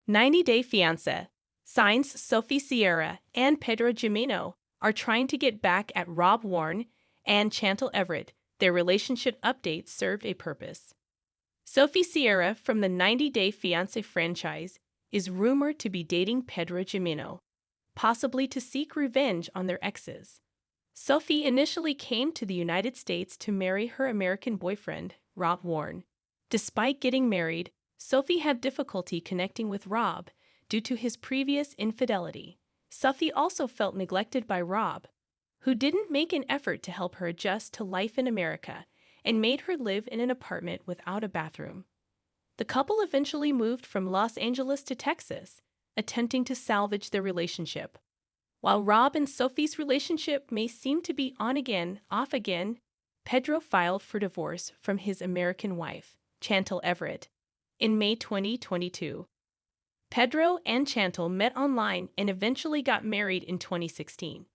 90-Day Fiancé. Signs Sophie Sierra and Pedro Jimeno are trying to get back at RobWarne and Chantel Everett. Their relationship updates served a purpose. Sophie Sierra from the 90-Day Fiancé franchise is rumored to be dating Pedro Jimeno, possibly to seek revenge on their exes. Sophie initially came to the United States to marry her American boyfriend, RobWarne. Despite getting married, Sophie had difficulty connecting with Rob due to his previous infidelity. Sophie also felt neglected by Rob, who didn't make an effort to help her adjust to life in America and made her live in an apartment without a bathroom. The couple eventually moved from Los Angeles to Texas, attempting to salvage their relationship. While Rob and Sophie's relationship may seem to be on again, off again, Pedro filed for divorce from his American wife, Chantel Everett, in May 2022. Pedro and Chantel met online and eventually got married in 2016.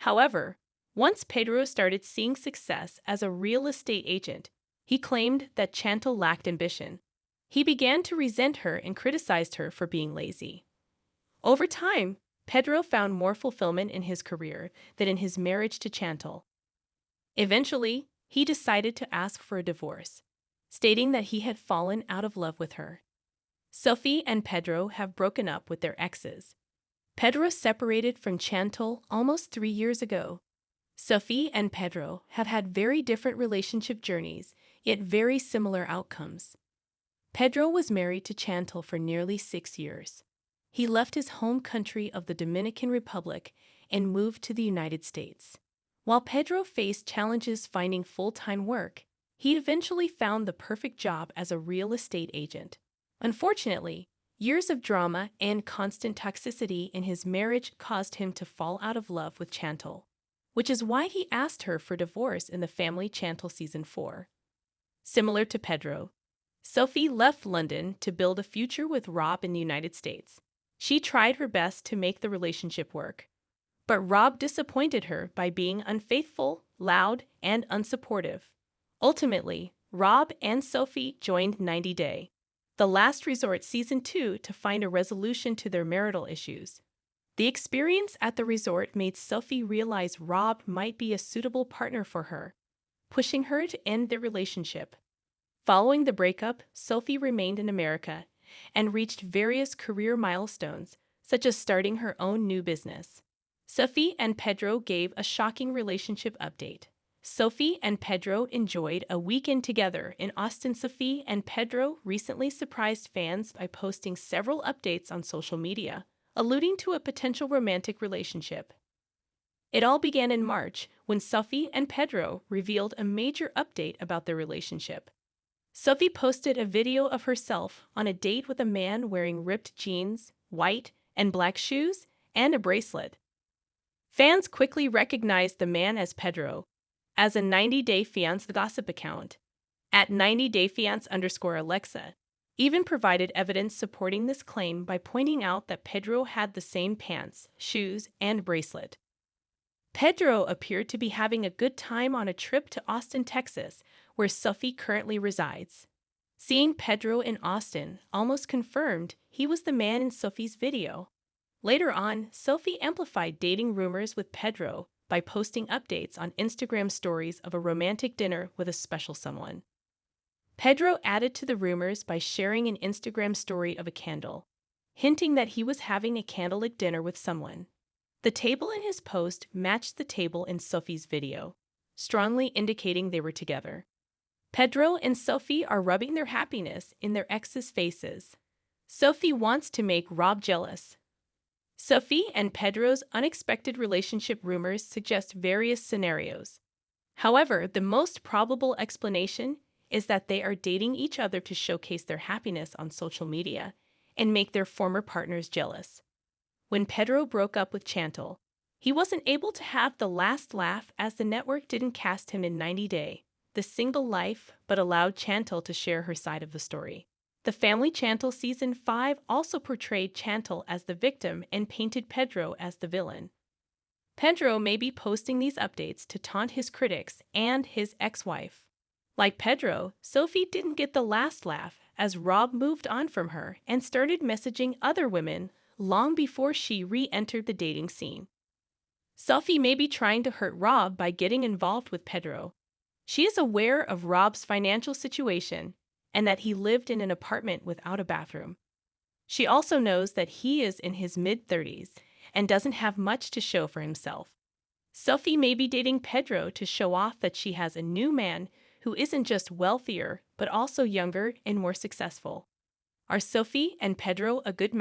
However, once Pedro started seeing success as a real estate agent, he claimed that Chantel lacked ambition. He began to resent her and criticized her for being lazy. Over time, Pedro found more fulfillment in his career than in his marriage to Chantel. Eventually, he decided to ask for a divorce, stating that he had fallen out of love with her. Sophie and Pedro have broken up with their exes. Pedro separated from Chantel almost 3 years ago. Sophie and Pedro have had very different relationship journeys, yet very similar outcomes. Pedro was married to Chantel for nearly 6 years. He left his home country of the Dominican Republic and moved to the United States. While Pedro faced challenges finding full-time work, he eventually found the perfect job as a real estate agent. Unfortunately, years of drama and constant toxicity in his marriage caused him to fall out of love with Chantel, which is why he asked her for divorce in the Family Chantel Season 4. Similar to Pedro, Sophie left London to build a future with Rob in the United States. She tried her best to make the relationship work, but Rob disappointed her by being unfaithful, loud, and unsupportive. Ultimately, Rob and Sophie joined 90 Day, the last resort Season 2, to find a resolution to their marital issues. The experience at the resort made Sophie realize Rob might be a suitable partner for her, pushing her to end their relationship. Following the breakup, Sophie remained in America and reached various career milestones, such as starting her own new business. Sophie and Pedro gave a shocking relationship update. Sophie and Pedro enjoyed a weekend together in Austin. Sophie and Pedro recently surprised fans by posting several updates on social media, alluding to a potential romantic relationship. It all began in March when Sophie and Pedro revealed a major update about their relationship. Sophie posted a video of herself on a date with a man wearing ripped jeans, white and black shoes, and a bracelet. Fans quickly recognized the man as Pedro, as a 90-Day Fiancé gossip account, at 90dayfiance_Alexa, even provided evidence supporting this claim by pointing out that Pedro had the same pants, shoes, and bracelet. Pedro appeared to be having a good time on a trip to Austin, Texas, where Sophie currently resides. Seeing Pedro in Austin almost confirmed he was the man in Sophie's video. Later on, Sophie amplified dating rumors with Pedro by posting updates on Instagram stories of a romantic dinner with a special someone. Pedro added to the rumors by sharing an Instagram story of a candle, hinting that he was having a candlelit dinner with someone. The table in his post matched the table in Sophie's video, strongly indicating they were together. Pedro and Sophie are rubbing their happiness in their exes' faces. Sophie wants to make Rob jealous. Sophie and Pedro's unexpected relationship rumors suggest various scenarios. However, the most probable explanation is that they are dating each other to showcase their happiness on social media and make their former partners jealous. When Pedro broke up with Chantel, he wasn't able to have the last laugh as the network didn't cast him in 90 Day, the single life, but allowed Chantel to share her side of the story. The Family Chantel Season 5 also portrayed Chantel as the victim and painted Pedro as the villain. Pedro may be posting these updates to taunt his critics and his ex-wife. Like Pedro, Sophie didn't get the last laugh as Rob moved on from her and started messaging other women long before she re-entered the dating scene. Sophie may be trying to hurt Rob by getting involved with Pedro. She is aware of Rob's financial situation and that he lived in an apartment without a bathroom. She also knows that he is in his mid-30s and doesn't have much to show for himself. Sophie may be dating Pedro to show off that she has a new man who isn't just wealthier, but also younger and more successful. Are Sophie and Pedro a good match?